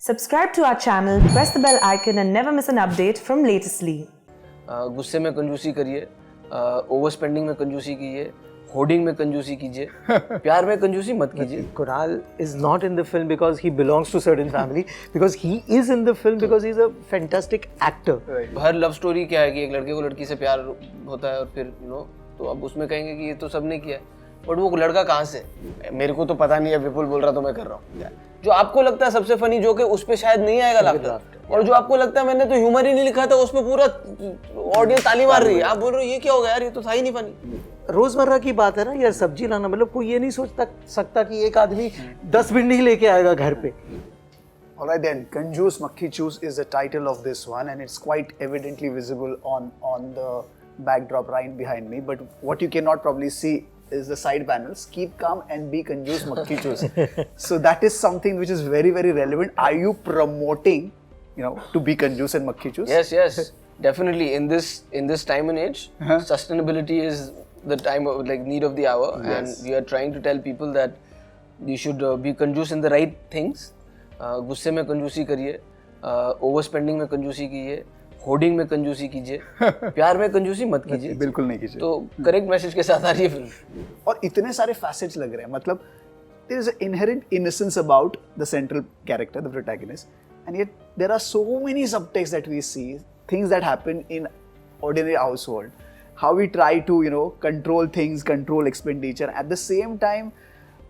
Subscribe to our channel, press the bell icon and never miss an update from Latestly. गुस्से में कंजूसी करिए, over spending में कंजूसी कीजिए, होर्डिंग में कंजूसी कीजिए, प्यार में कंजूसी मत कीजिए. Kunal is not in the film because he belongs to certain family, because he is in the film because he's a fantastic actor. Her love story क्या है कि एक लड़के को लड़की से प्यार होता है और फिर तो अब उसमें कहेंगे कि ये तो सबने किया है, बट वो लड़का कहाँ से, मेरे को तो पता नहीं है, विपुल बोल रहा तो मैं कर रहा हूँ. जो आपको लगता है सबसे फनी जोक है उस पे शायद नहीं आएगा लाफ्टर, और जो आपको लगता है मैंने तो ह्यूमर ही नहीं लिखा था उस पे पूरा ऑडियंस ताली मार रही है. आप बोल रहे हो ये क्या हो गया यार, ये तो था ही नहीं फनी. रोजमर्रा की बात है ना यार, सब्जी लाना, मतलब कोई ये नहीं सोच सकता कि एक आदमी 10 भिंडी लेके आएगा घर पे. Alright then, Kanjoos Makhichoos is the title of this one, and it's quite evidently visible on the backdrop right behind me. But what you cannot probably see is the side panels. Keep calm and be Kanjoos Makhichoos. So that is something which is very, very relevant. Are you promoting, to be Kanjoos and Makhichoos? Yes, definitely. In this time and age, sustainability is the time of need of the hour, and we are trying to tell people that we should be Kanjoos in the right things. गुस्से में कंजूसी करिए, over spending में कंजूसी कीजिए, hoarding में कंजूसी कीजिए, प्यार में कंजूसी मत कीजिए. बिल्कुल नहीं कीजिए. तो करेक्ट मैसेज के साथ आ रही है फिल्म. और इतने सारे फैसेट्स लग रहे हैं, मतलब there is an inherent innocence about the central character, the protagonist, and yet there are so many subtexts that we see, things that happen in ordinary household, how we try to control things, control expenditure. At the same time,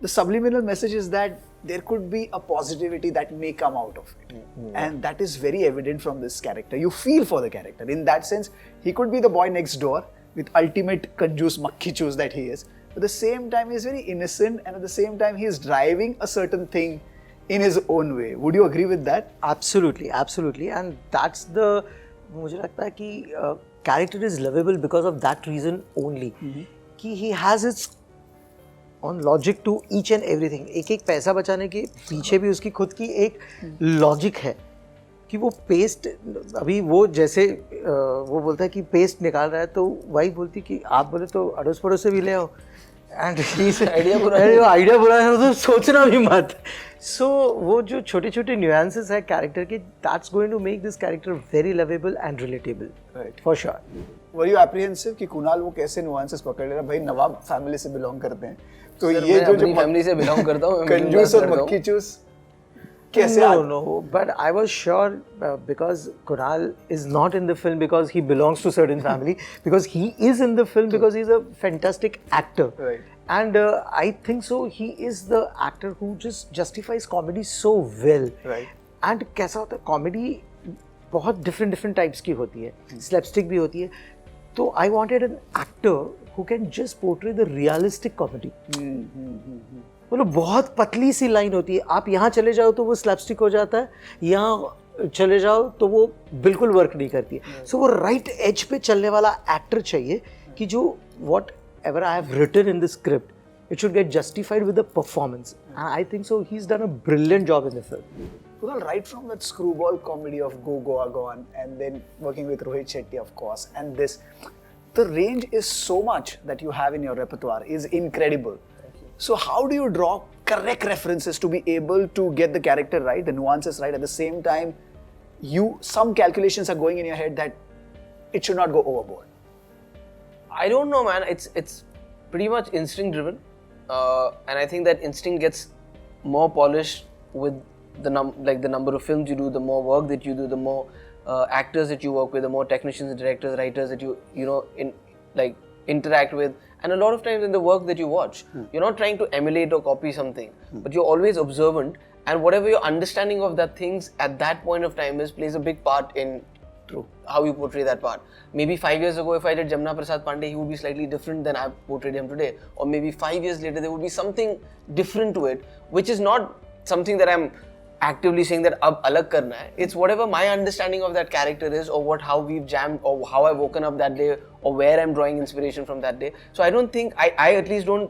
the subliminal message is that there could be a positivity that may come out of it. And that is very evident from this character. You feel for the character. In that sense, he could be the boy next door with ultimate Kanjoos Makhichoos that he is. But at the same time, he is very innocent, and at the same time, he is driving a certain thing in his own way. Would you agree with that? Absolutely. And that's the, मुझे लगता है कि character is lovable because of that reason only. कि he has its on logic to each and everything. एक पैसा बचाने के पीछे भी उसकी खुद की एक लॉजिक है कि वो पेस्ट, अभी वो जैसे वो बोलता है कि पेस्ट निकाल रहा है तो वाइफ बोलती कि आप बोले तो अड़ोस पड़ोस से भी ले आओ, एंड आइडिया बुरा है तो सोचना भी मत. सो वो जो छोटे छोटे न्यूएंसेस है कैरेक्टर के, that's going to make this character very lovable and relatable for sure. Were you apprehensive कि कुणाल वो कैसे नुआंसेस पकड़ ले रहा? भाई नवाब फैमिली से बिलोंग करते हैं, तो ये जो फैमिली से बिलोंग करता हूँ, कंजूस और मक्खीचूस कैसे? No, but I was sure because Kunal is not in the film because he belongs to certain family, because he is in the film because he's a fantastic actor. Right. And I think so he is the actor who just justifies comedy so well. Right. And कैसा होता है, comedy बहुत different types की होती है, slapstick भी होती है, तो I wanted an actor who can just portray the realistic comedy. मतलब बहुत पतली सी लाइन होती है, आप यहाँ चले जाओ तो वो स्लैपस्टिक हो जाता है, यहाँ चले जाओ तो वो बिल्कुल वर्क नहीं करती है. सो वो राइट एज पे चलने वाला एक्टर चाहिए कि जो whatever I have written in the script it should get justified with the performance, and I think so he is done a brilliant job in the film. Kunal, right from that screwball comedy of Go Goa Gone, and then working with Rohit Shetty, of course, and this, the range is so much that you have in your repertoire is incredible. So how do you draw correct references to be able to get the character right, the nuances right? At the same time, some calculations are going in your head that it should not go overboard. I don't know, man. It's pretty much instinct driven, and I think that instinct gets more polished with the number of films you do, the more work that you do, the more actors that you work with, the more technicians, directors, writers that you interact with. And a lot of times in the work that you watch, you're not trying to emulate or copy something, but you're always observant, and whatever your understanding of that things at that point of time plays a big part in how you portray that part. Maybe 5 years ago, if I did Jamna Prasad Pandey, he would be slightly different than I've portrayed him today. Or maybe 5 years later, there would be something different to it, which is not something that I'm actively saying that ab alag karna hai. It's whatever my understanding of that character is, or how we've jammed, or how I've woken up that day, or where I'm drawing inspiration from that day. So I don't think, I at least don't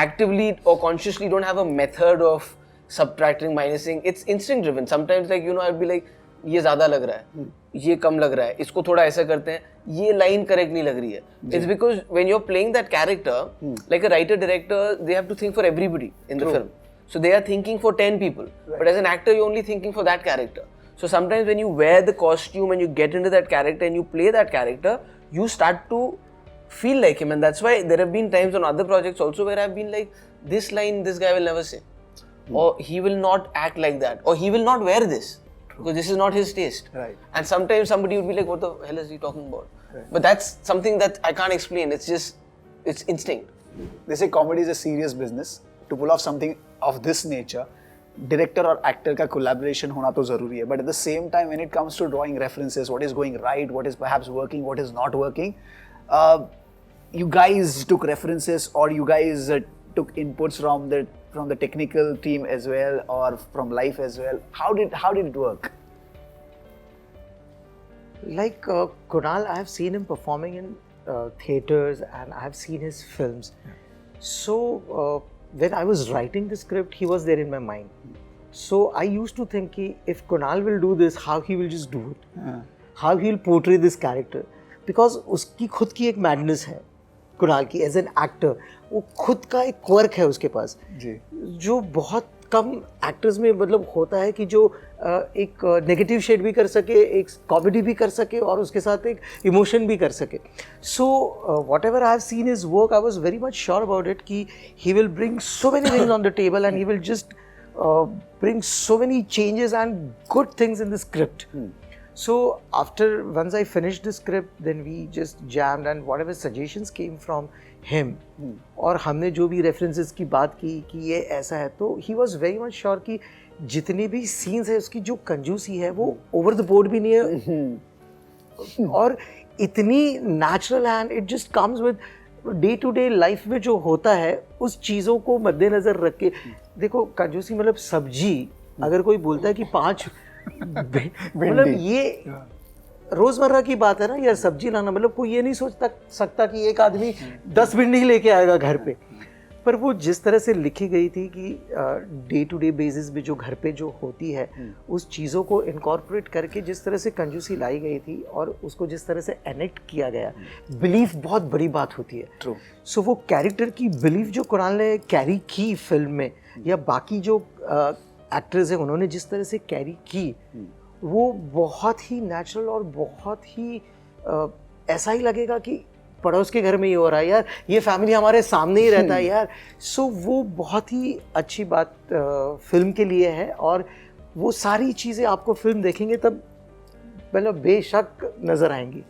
actively or consciously don't have a method of subtracting, minusing. It's instinct driven. Sometimes I'd be like, ये ज़्यादा लग रहा है, ये कम लग रहा है, इसको थोड़ा ऐसा करते हैं, ये लाइन करेक्ट नहीं लग रही है. It's because when you're playing that character, like a writer director, they have to think for everybody in the film. So they are thinking for 10 people. Right. But as an actor, you're only thinking for that character. So sometimes when you wear the costume and you get into that character and you play that character, you start to feel like him. And that's why there have been times on other projects also where I've been like, this line this guy will never say. Or he will not act like that. Or he will not wear this. Because this is not his taste. Right. And sometimes somebody would be like, what the hell is he talking about? Right. But that's something that I can't explain. It's just, it's instinct. They say comedy is a serious business. To pull off something of this nature, director or actor का collaboration होना तो जरूरी है. But at the same time, when it comes to drawing references, what is going right, what is perhaps working, what is not working, you guys took references or you guys took inputs from the technical team as well or from life as well. How did it work? Like Kunal, I have seen him performing in theatres and I have seen his films. So when I was writing the script, he was there in my mind. So I used to think ki if Kunal will do this, how he will just do it. How he will portray this character. Because उसकी खुद की एक madness है कुणाल की as an actor. वो खुद का एक क्वर्क है उसके पास जी, जो बहुत कम एक्टर्स में मतलब होता है कि जो एक नेगेटिव शेड भी कर सके, एक कॉमेडी भी कर सके और उसके साथ एक इमोशन भी कर सके. So whatever I have seen his work, I was very much sure about it कि he will bring so many things on the table and he will just bring so many changes and good things in the script. So once I finished the script, then we just jammed and whatever suggestions came from him, और हमने जो भी references की बात की कि ये ऐसा है, तो he was very much sure कि जितने भी scenes है उसकी जो कंजूसी है वो over the board भी नहीं है और इतनी natural and it just comes with day to day life में जो होता है उस चीज़ों को मद्देनजर रख के. देखो कंजूसी मतलब सब्जी, अगर कोई बोलता है कि 5 मतलब ये रोजमर्रा की बात है ना यार, सब्जी लाना मतलब कोई ये नहीं सोच सकता कि एक आदमी 10 भिंडी लेके आएगा घर पे. पर वो जिस तरह से लिखी गई थी कि डे टू डे बेसिस पे जो घर पे जो होती है उस चीज़ों को इनकॉर्पोरेट करके जिस तरह से कंजूसी लाई गई थी और उसको जिस तरह से एनेक्ट किया गया, बिलीफ बहुत बड़ी बात होती है. ट्रू. सो वो कैरेक्टर की बिलीफ जो कुणाल ने कैरी की फिल्म में या बाकी जो एक्टर्स हैं उन्होंने जिस तरह से कैरी की, वो बहुत ही नेचुरल और बहुत ही ऐसा ही लगेगा कि पड़ोस के घर में ही हो रहा है यार, ये फैमिली हमारे सामने ही रहता है यार. सो वो बहुत ही अच्छी बात फिल्म के लिए है और वो सारी चीज़ें आपको फिल्म देखेंगे तब मतलब बेशक नज़र आएंगी.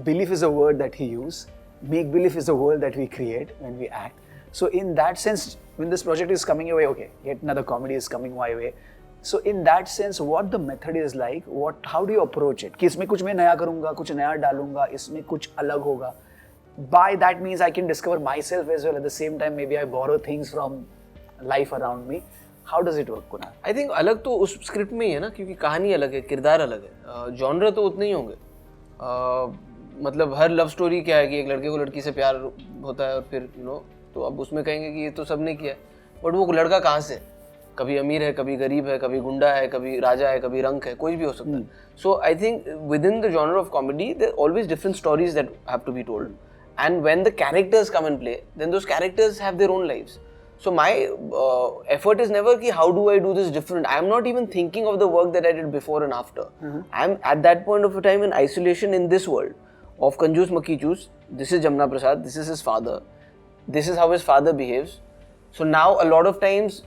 Belief is a word that he used. Make belief is a world that we create when we act. So in that sense, when this project is coming your way, okay, yet another comedy is coming my way. So in that sense, what the method is like, how do you approach it? कि इसमें कुछ मैं नया करूँगा, कुछ नया डालूँगा, इसमें कुछ अलग होगा. By that means I can discover myself as well. At the same time, maybe I borrow things from life around me. How does it work, Kunal? I think अलग तो उस स्क्रिप्ट में ही है ना, क्योंकि कहानी अलग है, किरदार अलग है, जॉनर तो उतने ही होंगे. मतलब हर लव स्टोरी क्या है कि एक लड़के को लड़की से प्यार होता है और फिर तो अब उसमें कहेंगे कि ये तो सबने किया है, बट वो लड़का कहाँ से, कभी अमीर है, कभी गरीब है, कभी गुंडा है, कभी राजा है, कभी रंक है, कोई भी हो सकता है. So I think within the genre of comedy there always different stories that have to be told. And when the characters come and play, then those characters have their own lives. So my effort is never ki how do I do this different. I am not even thinking of the work that I did before and after. I am at that point of a time in isolation in this world of Kanjoos Makhichoos. This is Jamna Prasad. This is his father. This is how his father behaves. So now a lot of times,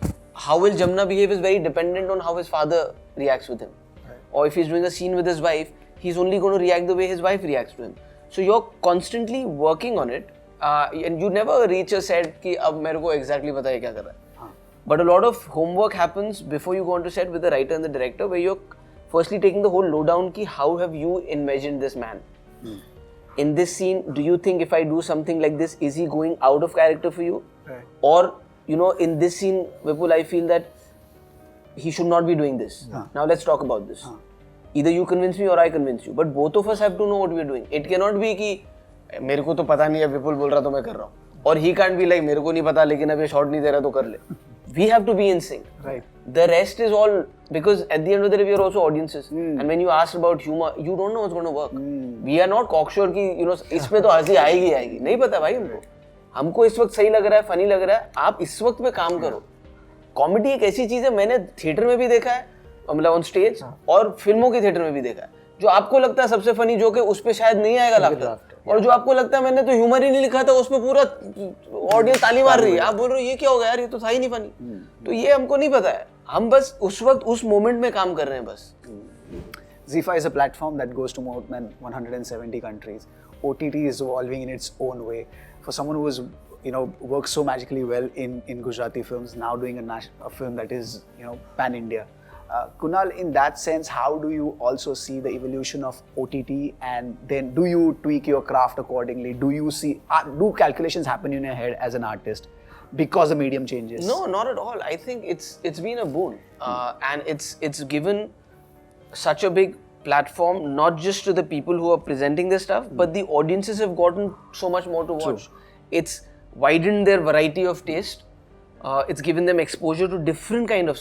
how will Jamna behave is very dependent on how his father reacts with him. Right. Or if he's doing a scene with his wife, he's only going to react the way his wife reacts to him. So you're constantly working on it, and you never reach a set कि अब मेरे को exactly पता है क्या कर रहा है. But a lot of homework happens before you go on to set with the writer and the director, where you're firstly taking the whole lowdown कि how have you envisioned this man? In this scene, do you think if I do something like this, is he going out of character for you? Right. Or in this scene, Vipul, I feel that he should not be doing this. Now let's talk about this. Either you convince me or I convince you, but both of us have to know what we are doing. It cannot be कि मेरे को तो पता नहीं है, विपुल बोल रहा तो मैं कर रहा हूँ, और he can't be like मेरे को नहीं पता लेकिन अब ये शॉट नहीं दे रहा तो कर ले. We have to be in sync. Right. The rest is all because at the end of the day we are also audiences. And when you ask about humor, you don't know what's going to work. We are not cocksure कि इसमें तो हंसी आएगी नहीं पता भाई हमको इस वक्त सही लग रहा है, फनी लग रहा है, आप इस वक्त में काम करो कॉमेडी एक ऐसी चीज है, मैंने थिएटर में भी देखा है, मतलब ऑन स्टेज, और फिल्मों के थिएटर में भी देखा है. जो आपको लगता है सबसे फनी जोक है, उस पे शायद नहीं आएगा लाफ्टर, और जो आपको लगता है मैंने तो ह्यूमर ही नहीं लिखा था, उस पे पूरा ऑडियंस ताली मार रही है, आप बोल रहे हो ये क्या हो गया यार, ये तो था ही नहीं फनी. तो ये हमको नहीं पता है, हम बस उस वक्त उस मोमेंट में काम कर रहे हैं बस. ZIFA is a platform that goes to more than 170 countries. OTT is evolving in its own way. For someone who is, works so magically well in Gujarati films, now doing a film that is, pan India. Kunal, in that sense, how do you also see the evolution of OTT, and then do you tweak your craft accordingly? Do you see, do calculations happen in your head as an artist because the medium changes? No, not at all. I think it's been a boon, and it's given such a big platform, not just to the people who are presenting this stuff, but the audiences have gotten so much more to watch. It's widened their variety of taste. It's given them exposure to different kind of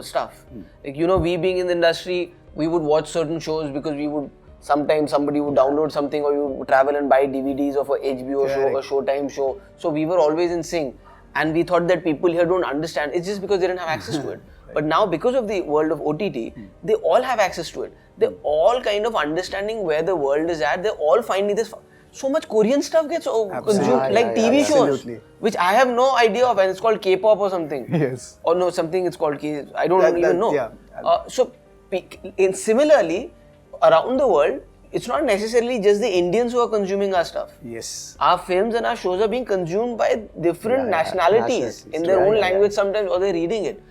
stuff. Like, we being in the industry, we would watch certain shows because we would, sometimes somebody would download something, or you would travel and buy DVDs of a HBO show, a Showtime show. So we were always in sync, and we thought that people here don't understand. It's just because they didn't have access to it. But now, because of the world of OTT, they all have access to it. They're all kind of understanding where the world is at. They're all finding this. So much Korean stuff gets consumed, like TV shows, which I have no idea of, and it's called K-pop or something. Yes. Or no, something it's called K. I don't even know. So, similarly, around the world, it's not necessarily just the Indians who are consuming our stuff. Yes. Our films and our shows are being consumed by different nationalities in their own language sometimes, or they're reading it.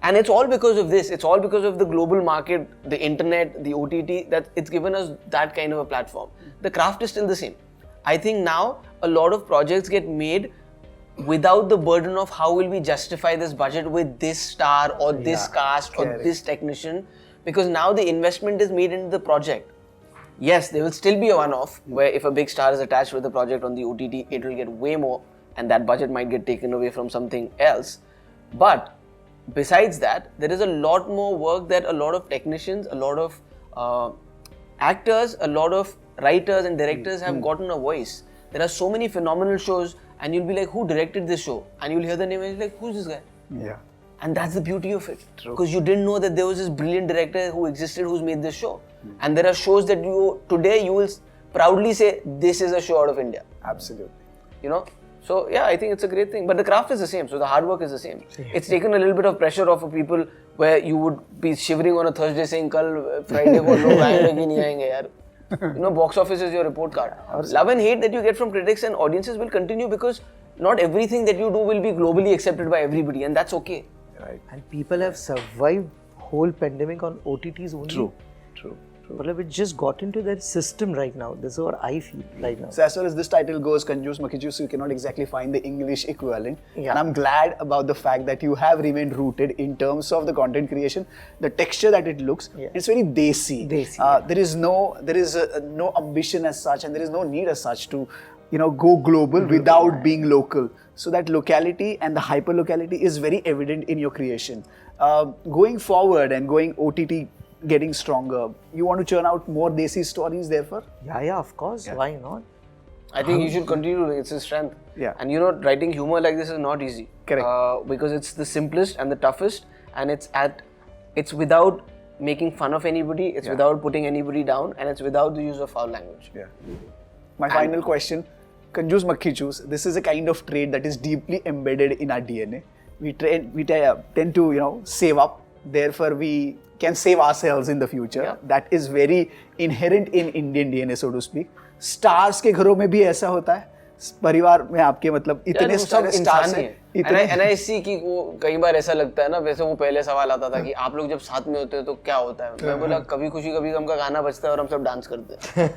And it's all because of this. It's all because of the global market, the internet, the OTT, that it's given us that kind of a platform. The craft is still the same. I think now a lot of projects get made without the burden of how will we justify this budget with this star or this cast or this technician, because now the investment is made into the project. Yes, there will still be a one-off where if a big star is attached with the project on the OTT, it will get way more, and that budget might get taken away from something else. But besides that, there is a lot more work that a lot of technicians, a lot of actors, a lot of writers and directors have gotten a voice. There are so many phenomenal shows, and you'll be like, who directed this show? And you'll hear the name and you're like, who's this guy? Yeah. And that's the beauty of it. Because you didn't know that there was this brilliant director who existed who's made this show. And there are shows that today you will proudly say, this is a show out of India. Absolutely. So yeah, I think it's a great thing. But the craft is the same, so the hard work is the same. It's taken a little bit of pressure off of people where you would be shivering on a Thursday saying, Kal Friday ko log aayenge ki nahi aayenge yaar. Box office is your report card. Love and hate that you get from critics and audiences will continue, because not everything that you do will be globally accepted by everybody, and that's okay. Right. And people have survived whole pandemic on OTTs only. True. But it just got into their system right now. This is what I feel right now. So as far as this title goes, Kanjoos Makhichoos, you cannot exactly find the English equivalent. Yeah. And I'm glad about the fact that you have remained rooted in terms of the content creation, the texture that it looks. Yeah. It's very desi. There is no ambition as such, and there is no need as such to go global without being local. So that locality and the hyper locality is very evident in your creation. Going forward and going OTT, getting stronger, you want to churn out more desi stories therefore? Yeah, of course. Yeah. Why not? I think you should continue. It's his strength. Yeah. And writing humor like this is not easy. Correct. Because it's the simplest and the toughest, and it's without making fun of anybody, it's without putting anybody down, and it's without the use of foul language. Yeah. My final question, Kanjoos Makhichoos, this is a kind of trait that is deeply embedded in our DNA. We tend to save up, therefore we can save ourselves in the future. Yeah. That is very inherent in Indian DNA, so to speak. Stars के घरों में भी ऐसा होता है, परिवार में आपके मतलब इतने सारे स्टार्स हैं, and I see कि वो कई बार ऐसा लगता है ना, वैसे वो पहले सवाल आता था कि आप लोग जब साथ में होते हो तो क्या होता है. मैं बोला कभी खुशी कभी गम का गाना बजता है और हम सब डांस करते हैं.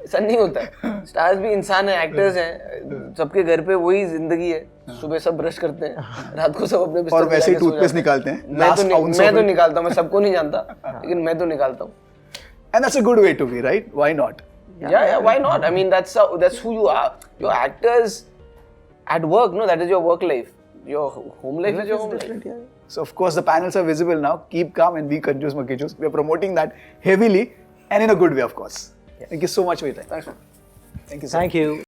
ऐसा नहीं होता है. स्टार्स भी इंसान है, एक्टर्स हैं, सबके घर पे वही जिंदगी है. सुबह सब ब्रश करते हैं, रात को सब अपने बिस्तर और वैसे ही टूथपेस्ट निकालते हैं. मैं तो निकालता हूँ, मैं सबको नहीं जानता, लेकिन मैं तो निकालता हूँ. And that's a good way to be, right? Why not? Yeah, why not? I mean, that's who you are. Your actors at work, no, that is your work life. Your home life is your home life. Yeah. So of course the panels are visible now. Keep calm and be Kanjoos Makhichoos. We are promoting that heavily and in a good way, of course. Yeah. Thank you so much for your time. Thanks, man. Thank you, sir. Thank you.